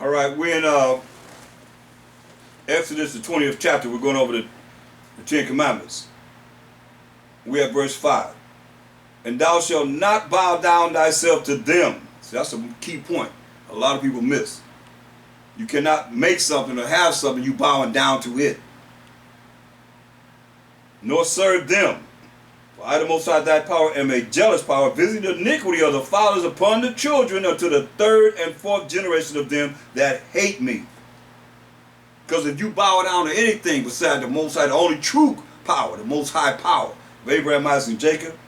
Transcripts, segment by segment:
All right, we're in Exodus, the 20th chapter. We're going over the Ten Commandments. We're at verse 5. And thou shalt not bow down thyself to them. So that's a key point a lot of people miss. You cannot make something or have something you bowing down to it. Nor serve them. For I, the Most High, thy power, am a jealous power, visiting the iniquity of the fathers upon the children unto the third and fourth generation of them that hate me. Because if you bow down to anything beside the Most High, the only true power, the Most High power of Abraham, Isaac, and Jacob,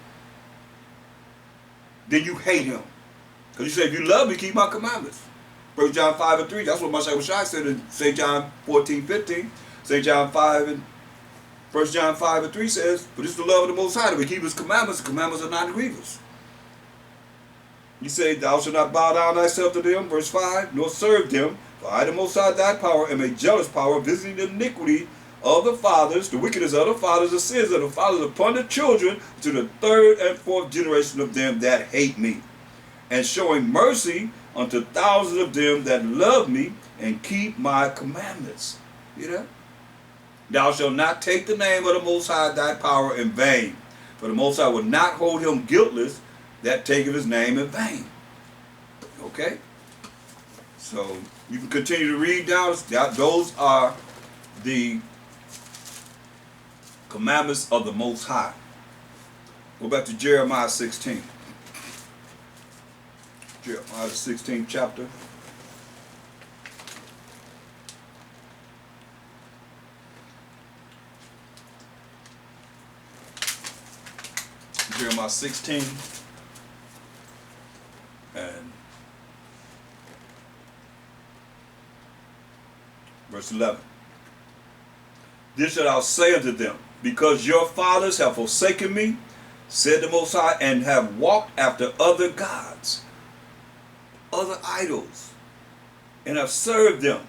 then you hate him. Because you say, if you love me, keep my commandments. 1 John 5 and 3, that's what Mashai Shai said in St. John 14:15. St. John 5 and 1 John 5 and 3 says, for this is the love of the Most High, that we keep his commandments. The commandments are not grievous. You say, thou shalt not bow down thyself to them, verse 5, nor serve them. For I, the Most High, thy power, am a jealous power, visiting the iniquity of the fathers, the wickedness of the fathers, the sins of the fathers upon the children, to the third and fourth generation of them that hate me, and showing mercy unto thousands of them that love me and keep my commandments. You know? Thou shalt not take the name of the Most High thy power in vain, for the Most High will not hold him guiltless that taketh his name in vain. Okay? So you can continue to read down. Those are the commandments of the Most High. Go back to Jeremiah 16. Jeremiah the 16th chapter. Jeremiah 16 and verse 11. This shalt thou say unto them, because your fathers have forsaken me, said the Most High, and have walked after other gods, other idols, and have served them,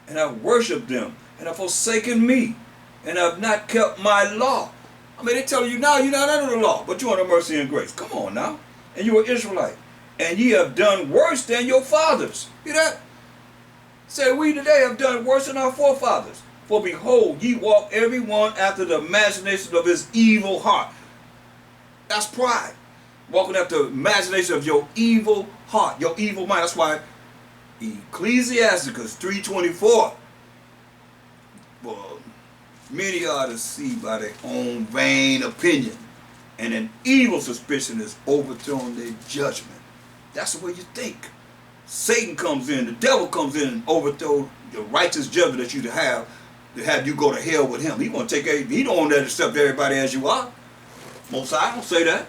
and have worshipped them, and have forsaken me, and have not kept my law. I mean, they tell you now you're not under the law, but you're under mercy and grace. Come on now. And you are Israelite. And ye have done worse than your fathers. Hear that? Say, we today have done worse than our forefathers. For behold, ye walk every one after the imagination of his evil heart. That's pride. Walking after the imagination of your evil heart, your evil mind. That's why Ecclesiasticus 3:24. Well, many are deceived by their own vain opinion, and an evil suspicion is overthrown their judgment. That's the way you think. Satan comes in, the devil comes in and overthrow the righteous judgment that you have you go to hell with him. He want to take he don't want to accept everybody as you are. Most High don't say that.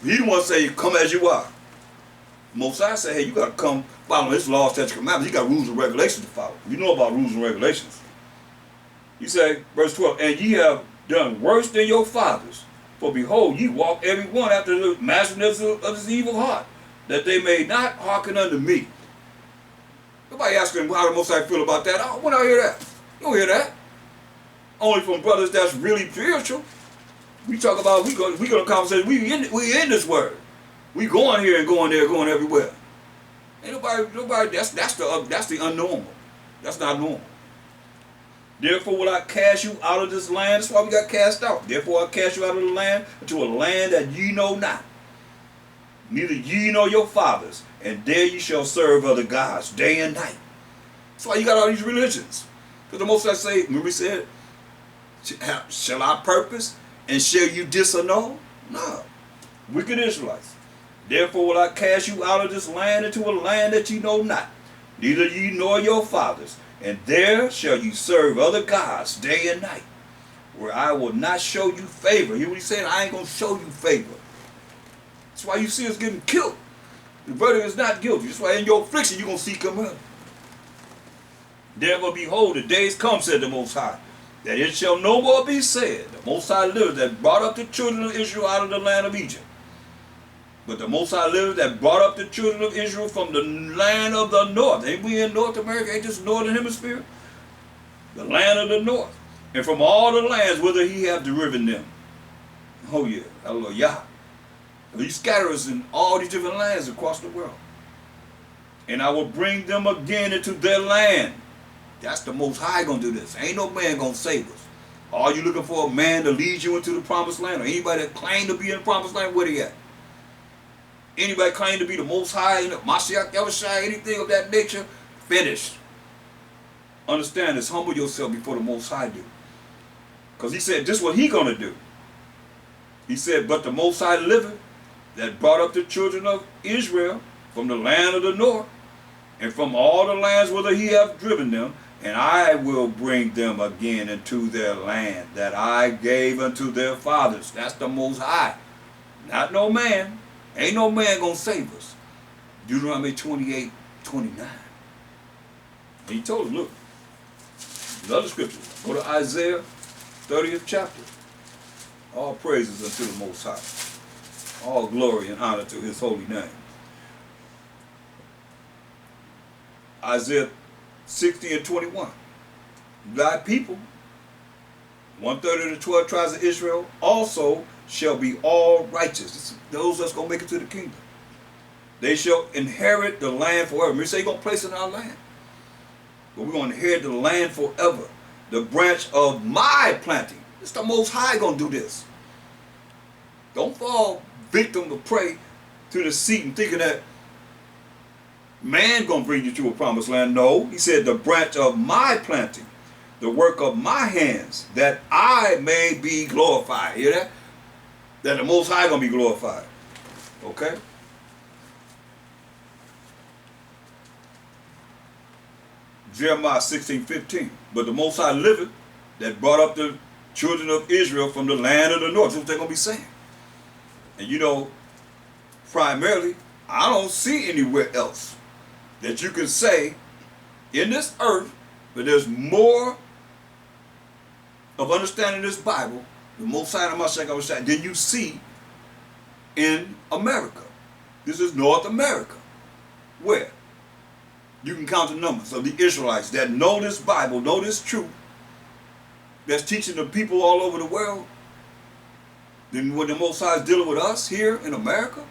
He don't want to say come as you are. Most High say, hey, you got to come follow his laws, statutes, commandments. You got rules and regulations to follow. You know about rules and regulations. You say, verse 12, and ye have done worse than your fathers. For behold, ye walk every one after the imagination of his evil heart, that they may not hearken unto me. Nobody asking how the Most High feel about that. Oh, when I hear that? You don't hear that. Only from brothers that's really spiritual. We talk about, we go to conversation, we in this word. We going here and going there, going everywhere. Ain't nobody, that's the unnormal. That's not normal. Therefore will I cast you out of this land. That's why we got cast out. Therefore I cast you out of the land into a land that ye know not. Neither ye nor your fathers. And there ye shall serve other gods day and night. That's why you got all these religions. Because the Most High say, remember he said, shall I purpose and shall you disannul? No. Wicked Israelites. Therefore will I cast you out of this land into a land that ye know not. Neither ye nor your fathers. And there shall you serve other gods day and night, where I will not show you favor. Hear what he's saying? I ain't going to show you favor. That's why you see us getting killed. The verdict is not guilty. That's why in your affliction you're going to see come up. Therefore behold, the days come, said the Most High, that it shall no more be said, the Most High liveth that brought up the children of Israel out of the land of Egypt. But the Most High liveth that brought up the children of Israel from the land of the north. Ain't we in North America? Ain't this northern hemisphere? The land of the north. And from all the lands whither he hath driven them. Oh yeah, hallelujah. He scatters us in all these different lands across the world. and I will bring them again into their land. That's the Most High gonna do this. Ain't no man gonna save us. Are you looking for a man to lead you into the promised land? Or anybody that claim to be in the promised land, where they at? Anybody claim to be the Most High, Mashiach, Yahushua, anything of that nature, finished. Understand this, humble yourself before the Most High do. Because he said this is what he gonna do. He said, but the Most High liveth, that brought up the children of Israel from the land of the north, and from all the lands whither he hath driven them, and I will bring them again into their land that I gave unto their fathers. That's the Most High. Not no man. Ain't no man gonna save us. Deuteronomy 28:29. And he told us, look, another scripture. Go to Isaiah 30th chapter. All praises unto the Most High. All glory and honor to his holy name. Isaiah 60:21. Thy people, 1/3 of the 12 tribes of Israel, also shall be all righteous. Those that's going to make it to the kingdom. They shall inherit the land forever. We say he's going to place it in our land. But we're going to inherit the land forever. The branch of my planting. It's the Most High going to do this. Don't fall victim to prey to the deceit and thinking that man going to bring you to a promised land. No, he said the branch of my planting, the work of my hands, that I may be glorified. Hear that? That the Most High going to be glorified. Okay? Jeremiah 16:15. But the Most High liveth, that brought up the children of Israel from the land of the north. That's what they're going to be saying. And you know, primarily, I don't see anywhere else that you can say in this earth, but there's more of understanding this Bible, the Most High and Mashiach, than you see in America. This is North America. Where? You can count the numbers of the Israelites that know this Bible, know this truth, that's teaching the people all over the world. Then when the Most High is dealing with us here in America.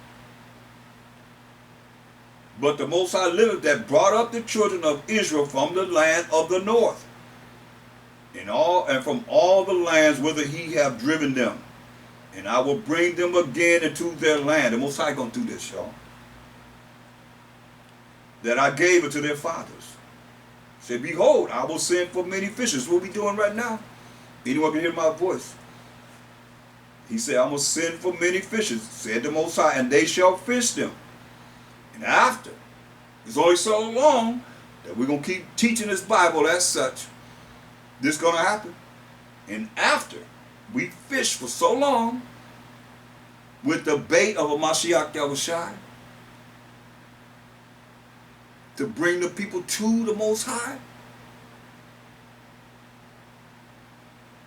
But the Most High liveth, that brought up the children of Israel from the land of the north, and from all the lands whither he hath driven them. And I will bring them again into their land. The Most High gonna do this, y'all. That I gave it to their fathers. Say, behold, I will send for many fishes. What we doing right now? Anyone can hear my voice. He said, I'm going to send for many fishes, said the Most High, and they shall fish them. And after, it's only so long that we're going to keep teaching this Bible as such. This is going to happen. And after we fish for so long with the bait of a Mashiach Yahushua to bring the people to the Most High.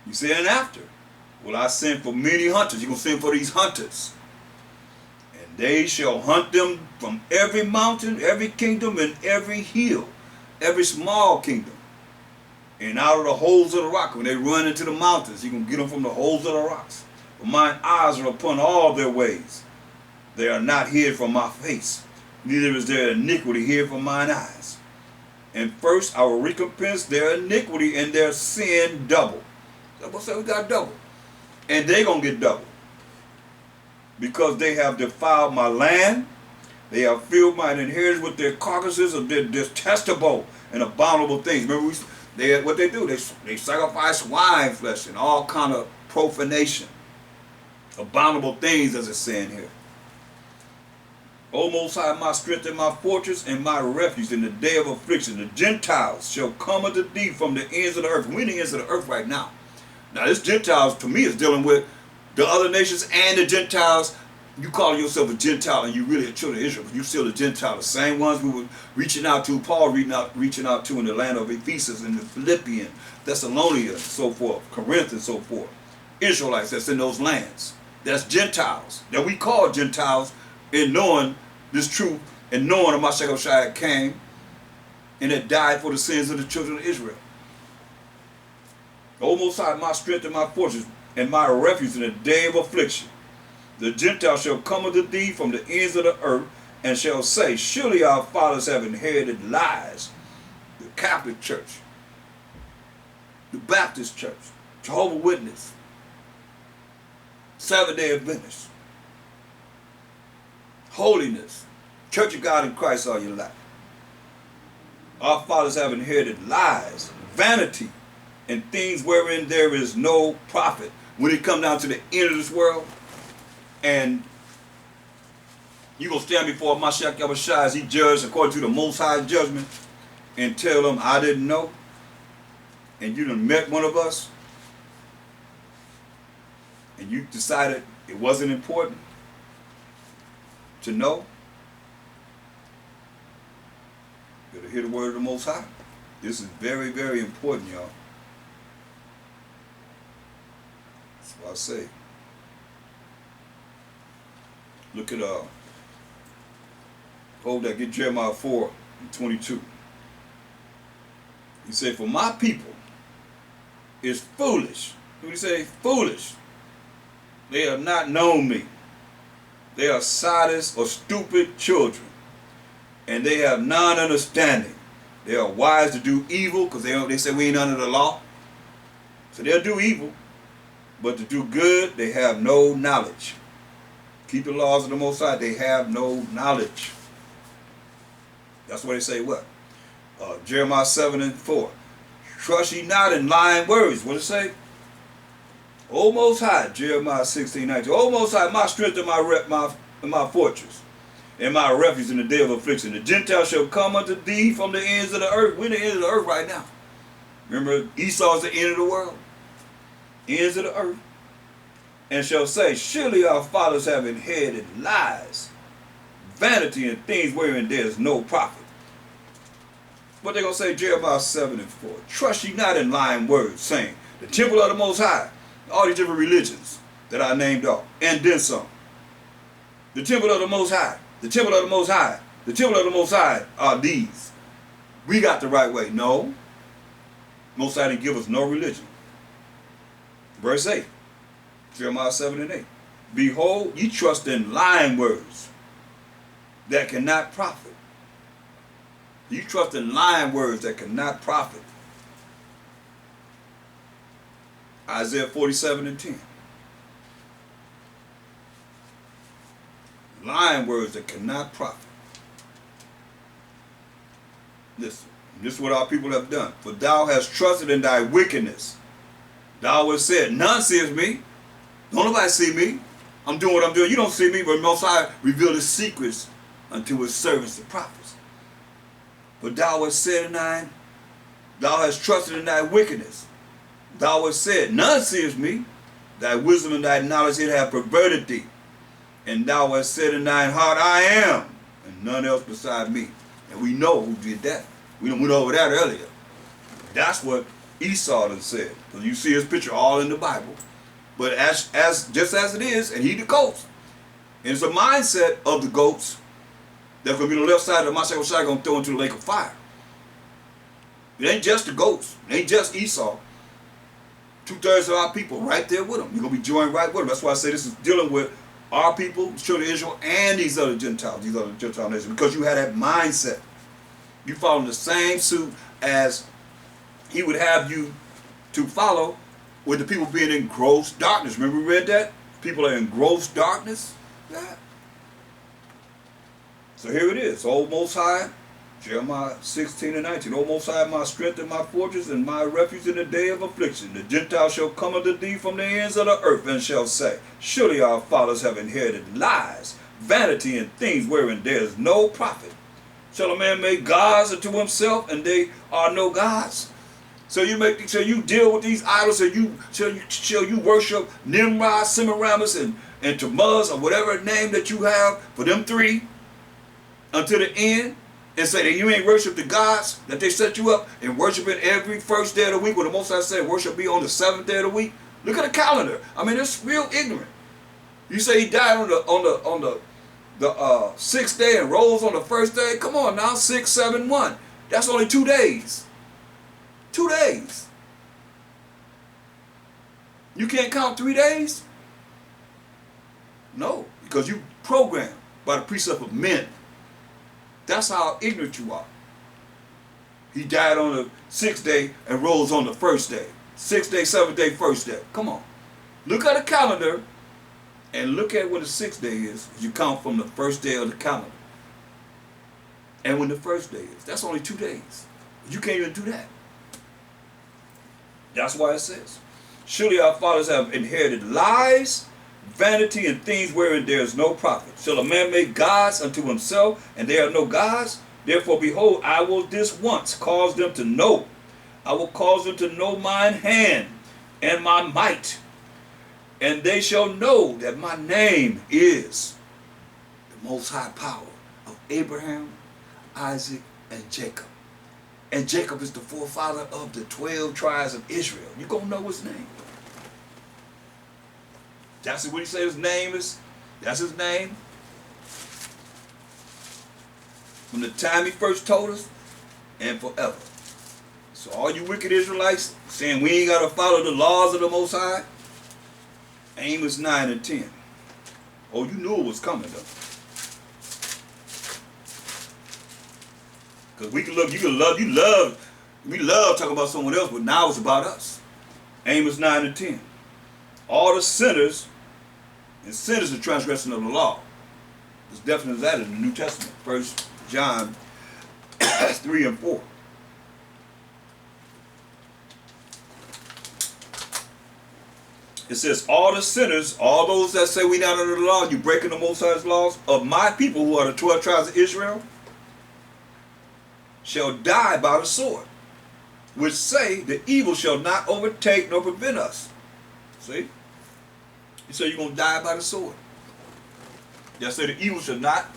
You say, and after, will I send for many hunters. You're going to send for these hunters. And they shall hunt them from every mountain, every kingdom, and every hill, every small kingdom. And out of the holes of the rock, when they run into the mountains, you can get them from the holes of the rocks. For mine eyes are upon all their ways. They are not hid from my face, neither is their iniquity hid from mine eyes. And first I will recompense their iniquity and their sin double. That's what we got double. And they're going to get double. Because they have defiled my land. They have filled mine inheritance with their carcasses of their detestable and abominable things. Remember, what they do, they sacrifice swine flesh and all kind of profanation. Abominable things, as it's saying here. O Most High, my strength and my fortress and my refuge in the day of affliction. The Gentiles shall come unto thee from the ends of the earth. We're in the ends of the earth right now. Now this Gentiles, to me, is dealing with the other nations and the Gentiles. You call yourself a Gentile and you really a children of Israel, but you still a Gentile. The same ones we were reaching out to, Paul reaching out to in the land of Ephesus and the Philippians, Thessalonica, and so forth, Corinth and so forth. Israelites that's in those lands. That's Gentiles. That we call Gentiles in knowing this truth and knowing that Mashiach came and had died for the sins of the children of Israel. O Most High, my strength and my fortress, and my refuge in the day of affliction. The Gentiles shall come unto thee from the ends of the earth, and shall say, surely our fathers have inherited lies. The Catholic Church, the Baptist Church, Jehovah's Witness, Seventh-day Adventists, holiness, Church of God in Christ all your life. Our fathers have inherited lies, vanity, and things wherein there is no profit. When it comes down to the end of this world, and you're going to stand before Mashiach Yahushua as he judged according to the Most High judgment and tell them, I didn't know, and you done met one of us, and you decided it wasn't important to know. You better hear the word of the Most High. This is very, very important, y'all. That's what I say. Look at hold that, get Jeremiah 4:22. He said, for my people is foolish. What do you say? Foolish. They have not known me. They are sadists or stupid children, and they have non-understanding. They are wise to do evil, because they say we ain't under the law. So they'll do evil, but to do good, they have no knowledge. Keep the laws of the Most High, they have no knowledge. That's why they say what? Jeremiah 7:4. Trust ye not in lying words. What does it say? O Most High, Jeremiah 16:19. O Most High, my strength and my fortress, and my refuge in the day of affliction. The Gentiles shall come unto thee from the ends of the earth. We're in the end of the earth right now. Remember, Esau is the end of the world. Ends of the earth. And shall say, surely our fathers have inherited lies, vanity, and things wherein there is no profit. What they going to say, Jeremiah 7:4. Trust ye not in lying words, saying, the temple of the Most High, all these different religions that I named off, and then some. The temple of the Most High, the temple of the Most High, the temple of the Most High are these. We got the right way. No. Most High didn't give us no religion. Verse 8. Jeremiah 7:8. Behold, ye trust in lying words that cannot profit. You trust in lying words that cannot profit. Isaiah 47:10. Lying words that cannot profit. Listen, this is what our people have done. For thou hast trusted in thy wickedness. Thou hast said, none sees me. Don't nobody see me. I'm doing what I'm doing. You don't see me, but Most High revealed his secrets unto his servants, the prophets. But thou hast said thou hast trusted in thy wickedness. Thou hast said, none sees me. Thy wisdom and thy knowledge it have perverted thee. And thou hast said in thine heart, I am, and none else beside me. And we know who did that. We went over that earlier. That's what Esau done said. Because you see his picture all in the Bible. But just as it is, and he the goats. And it's a mindset of the goats that's going to be on the left side of the Mashiach going to throw into the lake of fire. It ain't just the goats. It ain't just Esau. 2/3 of our people right there with them. You're going to be joined right with them. That's why I say this is dealing with our people, the children of Israel, and these other Gentiles, these other Gentile nations. Because you had that mindset. You follow the same suit as he would have you to follow with the people being in gross darkness. Remember we read that? People are in gross darkness. Yeah. So here it is. O Most High, Jeremiah 16:19. O Most High, my strength and my fortress and my refuge in the day of affliction. The Gentiles shall come unto thee from the ends of the earth and shall say, surely our fathers have inherited lies, vanity, and things wherein there is no profit. Shall a man make gods unto himself, and they are no gods? So you deal with these idols, shall you worship Nimrod, Semiramis, and Tammuz, or whatever name that you have for them three until the end, and say that you ain't worship the gods that they set you up and worship it every first day of the week, when the Most High said worship be on the 7th day of the week. Look at the calendar. I mean, it's real ignorant. You say he died on the 6th day and rose on the 1st day. Come on now, 6, 7, 1. That's only 2 days. 2 days. You can't count 3 days? No, because you programmed by the precept of men. That's how ignorant you are. He died on the 6th day and rose on the 1st day. 6th day, 7th day, 1st day. Come on. Look at the calendar and look at when the 6th day is. You count from the 1st day of the calendar. And when the 1st day is. That's only 2 days. You can't even do that. That's why it says, surely our fathers have inherited lies, vanity, and things wherein there is no profit. Shall a man make gods unto himself, and there are no gods? Therefore, behold, I will this once cause them to know. I will cause them to know mine hand and my might. And they shall know that my name is the Most High Power of Abraham, Isaac, and Jacob. And Jacob is the forefather of the 12 tribes of Israel. You're going to know his name. That's what he said his name is. That's his name. From the time he first told us and forever. So all you wicked Israelites saying we ain't got to follow the laws of the Most High, Amos 9 and 10. Oh, you knew it was coming though. Because we can look, we love talking about someone else, but now it's about us. Amos 9 and 10. All the sinners, and sin is the transgression of the law. There's definitely that in the New Testament. 1 John 3 and 4. It says, all the sinners, all those that say we not under the law, you breaking the Most High's laws, of my people who are the 12 tribes of Israel, shall die by the sword, which say the evil shall not overtake nor prevent us. See? He said you're going to die by the sword. That say the evil shall not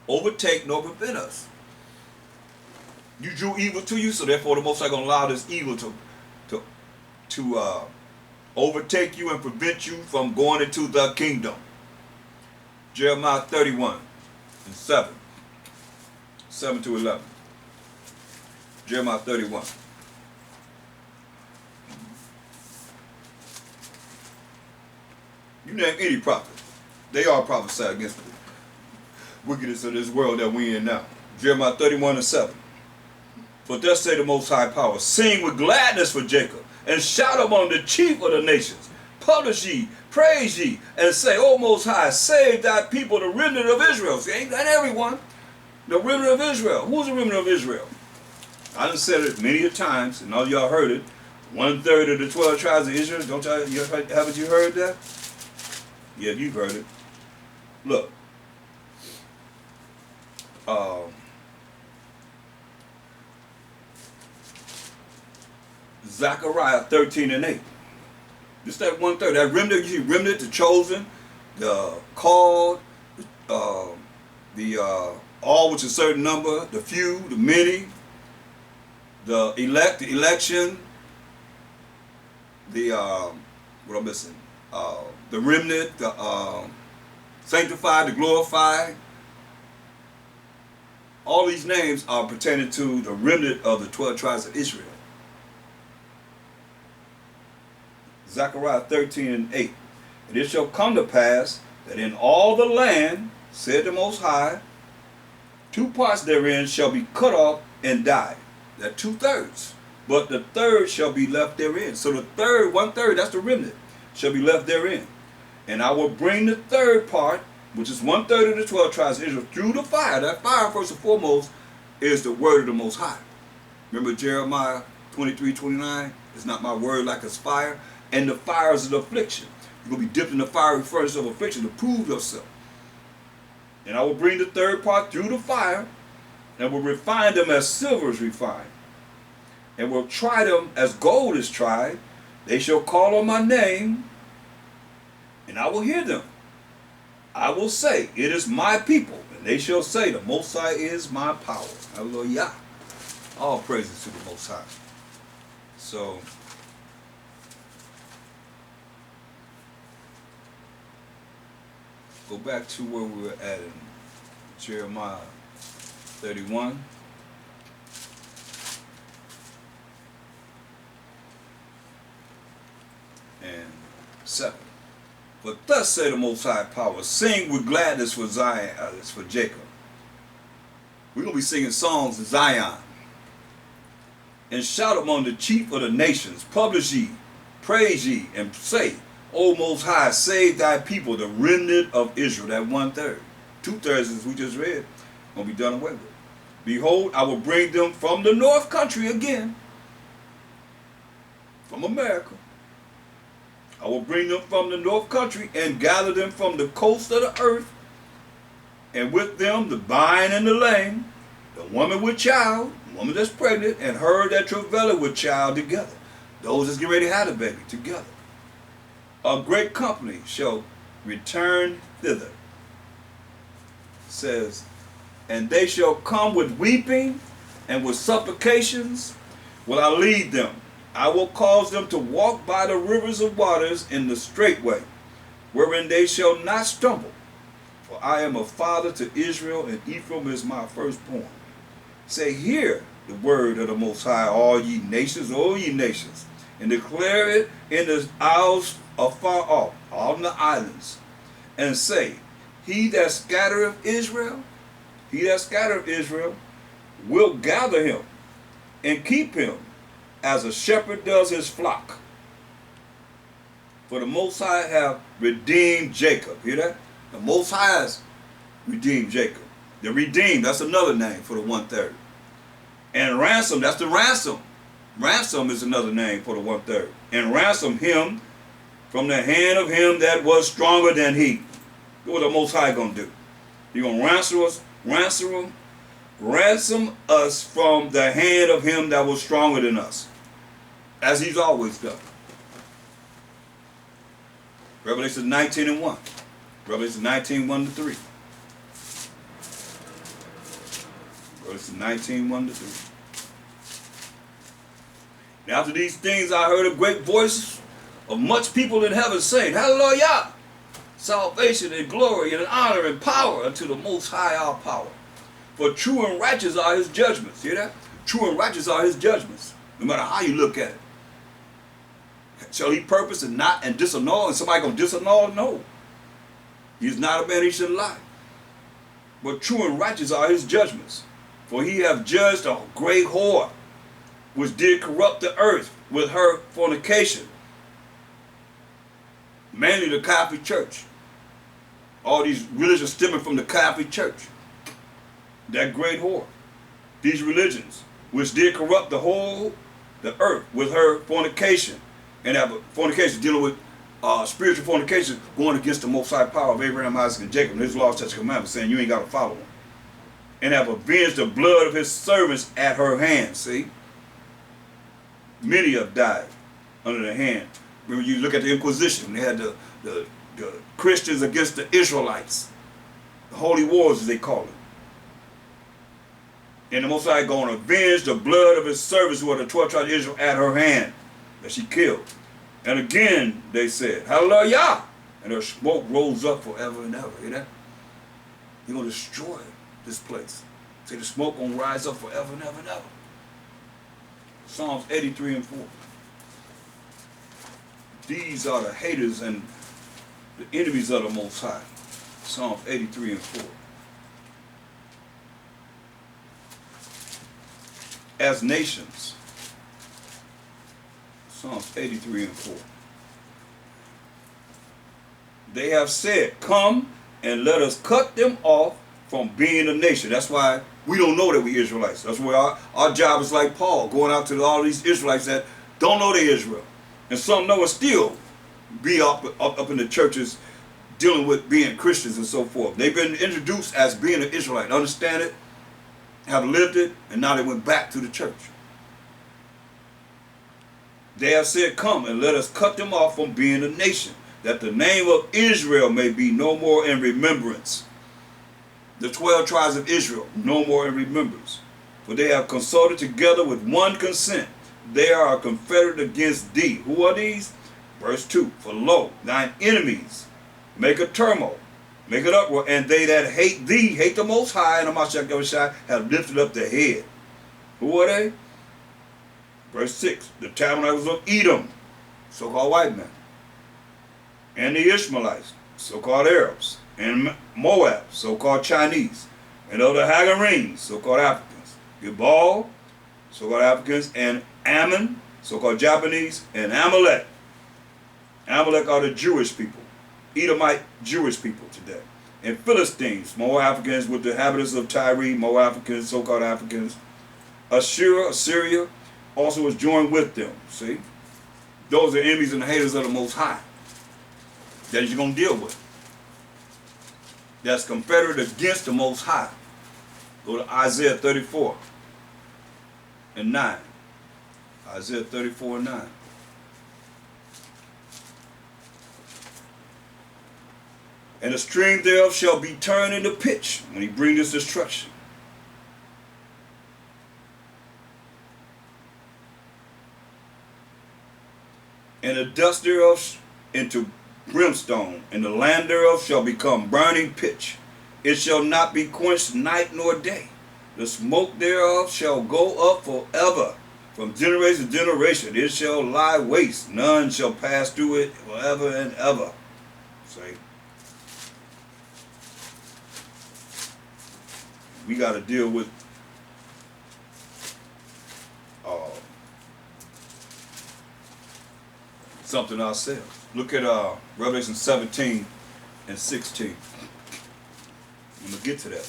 overtake nor prevent us. You drew evil to you, so therefore the Most High going to allow this evil to overtake you and prevent you from going into the kingdom. Jeremiah 31 and 7. 7 to 11. Jeremiah 31. You name any prophet, they all prophesy against the wickedness of this world that we in now. Jeremiah 31 and 7. For thus say the Most High Power, sing with gladness for Jacob, and shout among the chief of the nations. Publish ye, praise ye, and say, O Most High, save thy people, the remnant of Israel. See, ain't that everyone? The remnant of Israel. Who's the remnant of Israel? I done said it many a times, and all y'all heard it. 1/3 of the 12 tribes of Israel. Don't y'all, haven't you heard that? Yeah, you've heard it. Look. Zechariah 13 and 8. Just that 1/3. That remnant, you see remnant, the chosen, the called, all which is a certain number, the few, the many, the elect, the election, the what I'm missing, the remnant, the sanctified, the glorified. All these names are pertaining to the remnant of the 12 tribes of Israel. Zechariah 13 and 8. And it shall come to pass that in all the land, said the Most High, 2 parts therein shall be cut off and die. That 2/3. But the 1/3 shall be left therein. So the 1/3, that's the remnant, shall be left therein. And I will bring the 3rd part, which is 1/3 of the 12 tribes of Israel, through the fire. That fire, first and foremost, is the word of the Most High. Remember Jeremiah 23:29? It's not my word like it's fire. And the fire is an affliction. You're going to be dipped in the fiery furnace of affliction to prove yourself. And I will bring the 3rd part through the fire, and will refine them as silver is refined, and will try them as gold is tried. They shall call on my name, and I will hear them. I will say, it is my people, and they shall say, the Most High is my power. Hallelujah. All praises to the Most High. So, go back to where we were at in Jeremiah 31. And 7. But thus say the Most High Power, sing with gladness for Zion, for Jacob, We're going to be singing songs in Zion. And shout among the chief of the nations, publish ye, praise ye, and say, O Most High, save thy people, the remnant of Israel, that 1/3. 2/3, as we just read, going to be done away with. Behold, I will bring them from the north country again, from America. I will bring them from the north country and gather them from the coast of the earth, and with them the blind and the lame, the woman with child, the woman that's pregnant, and her that travaileth with child together. Those that's getting ready to have a baby together. A great company shall return thither. It says, and they shall come with weeping and with supplications will I lead them. I will cause them to walk by the rivers of waters in the straight way, wherein they shall not stumble. For I am a father to Israel, and Ephraim is my firstborn. Say, hear the word of the Most High, all ye nations, and declare it in the isles afar off, all in the islands, and say, he that scattereth Israel, will gather him and keep him as a shepherd does his flock. For the Most High have redeemed Jacob. Hear that? The Most High has redeemed Jacob. The redeemed, that's another name for the 1/3. And ransom, that's the ransom. Ransom is another name for the 1/3. And ransom him from the hand of him that was stronger than he. What the Most High gonna do? He gonna ransom us from the hand of him that was stronger than us, as he's always done. Revelation 19:1. Revelation 19:1-3. Revelation 19:1-3. And after these things I heard a great voice of much people in heaven saying, Hallelujah! Salvation and glory and honor and power unto the Most High our power. For true and righteous are his judgments. Hear that? True and righteous are his judgments. No matter how you look at it. Shall he purpose and not and disannul? And somebody gonna disannul? No. He is not a man he should lie. But true and righteous are his judgments. For he hath judged a great whore, which did corrupt the earth with her fornication. Mainly the Catholic Church. All these religions stemming from the Catholic Church. That great whore. These religions, which did corrupt the earth with her fornication. And have a fornication dealing with spiritual fornication, going against the Most High power of Abraham, Isaac, and Jacob, and his laws, such commandments, saying you ain't got to follow them. And have avenged the blood of his servants at her hand. See? Many have died under the hand. Remember, you look at the Inquisition, they had the Christians against the Israelites. The holy wars, as they call it. And the Most High going to avenge the blood of his servants who are the 12 tribes of Israel at her hand, that she killed. And again, they said, Hallelujah! And her smoke rose up forever and ever. Hear that? He's going to destroy this place. Say the smoke going to rise up forever and ever and ever. Psalms 83:4. These are the haters and the enemies of the Most High. Psalms 83:4. As nations. Psalms 83:4. They have said, come and let us cut them off from being a nation. That's why we don't know that we Israelites. That's why our job is like Paul, going out to all these Israelites that don't know they Israel. And some know and still be up in the churches dealing with being Christians and so forth. They've been introduced as being an Israelite, understand it, have lived it, and now they went back to the church. They have said, come and let us cut them off from being a nation, that the name of Israel may be no more in remembrance. The 12 tribes of Israel, no more in remembrance. For they have consulted together with one consent. They are a confederate against thee. Who are these? Verse 2. For lo, thine enemies make a turmoil, make an uproar, and they that hate thee, hate the Most High, and Ahmaud have lifted up their head. Who are they? Verse 6. The tabernacles of Edom, so-called white men, and the Ishmaelites, so-called Arabs, and Moab, so-called Chinese, and of the Hagarenes, so-called Africans. Gebal, so-called Africans, and Ammon, so-called Japanese, and Amalek. Amalek are the Jewish people, Edomite Jewish people today. And Philistines, more Africans with the inhabitants of Tyre, more Africans, so-called Africans. Assyria also was joined with them. See? Those are enemies and haters of the Most High that you're going to deal with. That's confederate against the Most High. Go to Isaiah 34 and 9. Isaiah 34 and 9. And the stream thereof shall be turned into pitch when he bring this destruction. And the dust thereof into brimstone, and the land thereof shall become burning pitch. It shall not be quenched night nor day. The smoke thereof shall go up forever, from generation to generation. It shall lie waste. None shall pass through it forever and ever. See? We got to deal with something ourselves. Look at Revelation 17 and 16. I'm going to get to that.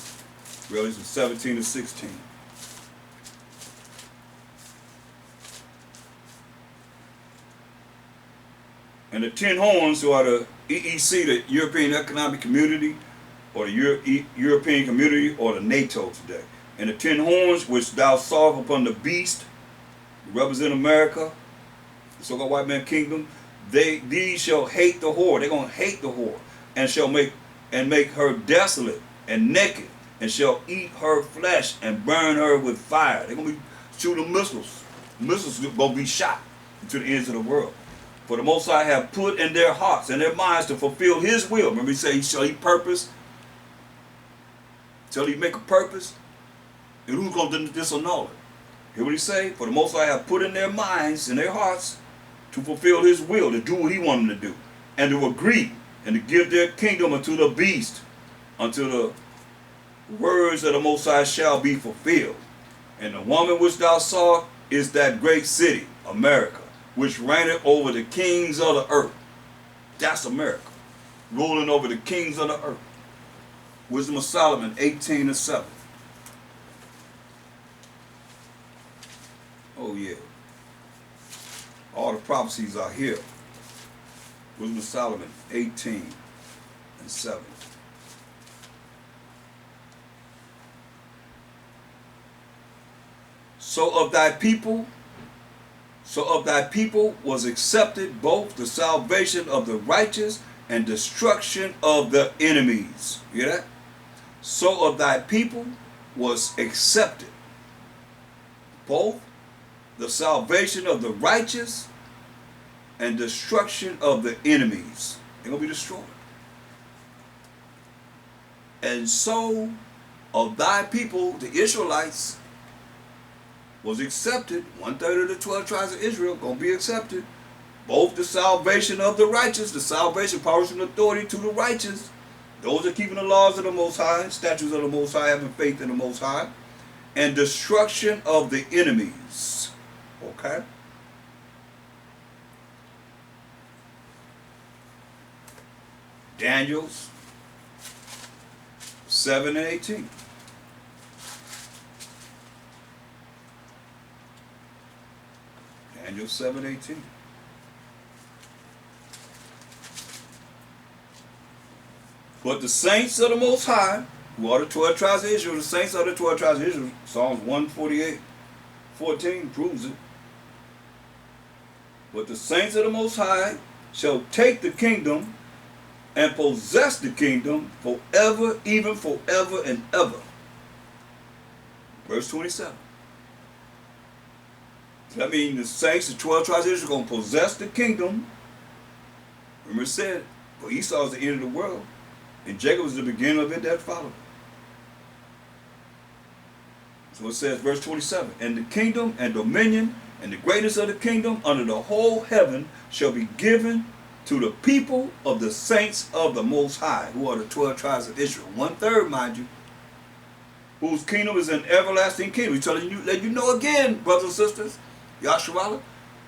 Revelation 17 and 16. And the 10 horns, who are the EEC, the European Economic Community, or the European Community, or the NATO today. And the 10 horns which thou sawest upon the beast, represent America, the so-called white man kingdom, these shall hate the whore. They're going to hate the whore, and shall make her desolate and naked, and shall eat her flesh and burn her with fire. They're going to be shooting missiles. Missiles are going to be shot to the ends of the world. For the Most High have put in their hearts and their minds to fulfill His will. Remember, He said, shall He purpose? Shall He make a purpose? And who's going to disannul it? Hear what He say? For the Most High have put in their minds and their hearts to fulfill His will, to do what He wanted them to do, and to agree, and to give their kingdom unto the beast, until the words of the Most High shall be fulfilled. And the woman which thou saw is that great city, America, which reigneth over the kings of the earth. That's America, ruling over the kings of the earth. Wisdom of Solomon 18 and 7. Oh yeah. All the prophecies are here. Wisdom of Solomon 18 and 7. So of thy people was accepted both the salvation of the righteous and destruction of the enemies. You hear that? So of thy people was accepted both the salvation of the righteous and destruction of the enemies. They're going to be destroyed. And so of thy people, the Israelites, was accepted. 1/3 of the 12 tribes of Israel going to be accepted. Both the salvation of the righteous, the salvation, powers, and authority to the righteous. Those are keeping the laws of the Most High, statutes of the Most High, having faith in the Most High. And destruction of the enemies. Okay? Daniel's 7 and 18. Daniel 7:18. But the saints of the Most High, who are the 12 tribes of Israel, the saints of the 12 tribes of Israel, Psalms 148:14 proves it. But the saints of the Most High shall take the kingdom and possess the kingdom forever, even forever and ever. Verse 27. That means the saints, the 12 tribes of Israel, are going to possess the kingdom. Remember it said, for Esau is the end of the world, and Jacob is the beginning of it that followed. So it says, verse 27, and the kingdom and dominion and the greatness of the kingdom under the whole heaven shall be given to the people of the saints of the Most High, who are the 12 tribes of Israel. 1/3, mind you. whose kingdom is an everlasting kingdom. He's telling you, let you know again, brothers and sisters, Yahshua,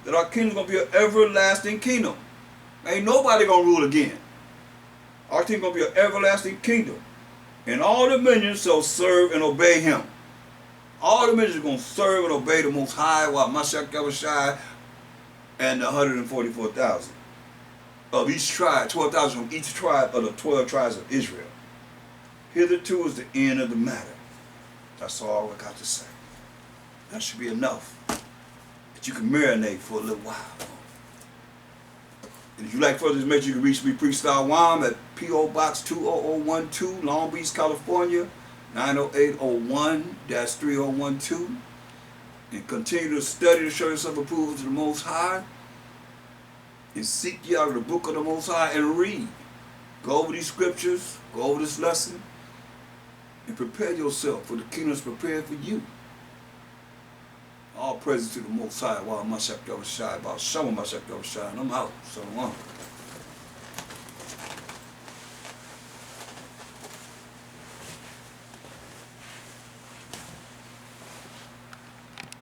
that our kingdom is going to be an everlasting kingdom. Ain't nobody going to rule again. Our kingdom is going to be an everlasting kingdom. And all the minions shall serve and obey him. All the minions are going to serve and obey the Most High, while Mashiach Yahushua and the 144,000 of each tribe, 12,000 from each tribe of the 12 tribes of Israel. Hitherto is the end of the matter. That's all I got to say. That should be enough that you can marinate for a little while. And if you like further information, you can reach me, Priest Wam, at P.O. Box 20012, Long Beach, California, 90801-3012. And continue to study to show yourself approval to the Most High. And seek ye out of the book of the Most High and read. Go over these scriptures, go over this lesson, and prepare yourself for the kingdom is prepared for you. All praises to the Most High, while Mashiach Yahushua, about Shama Mashiach Yahushua, and I'm out. So long.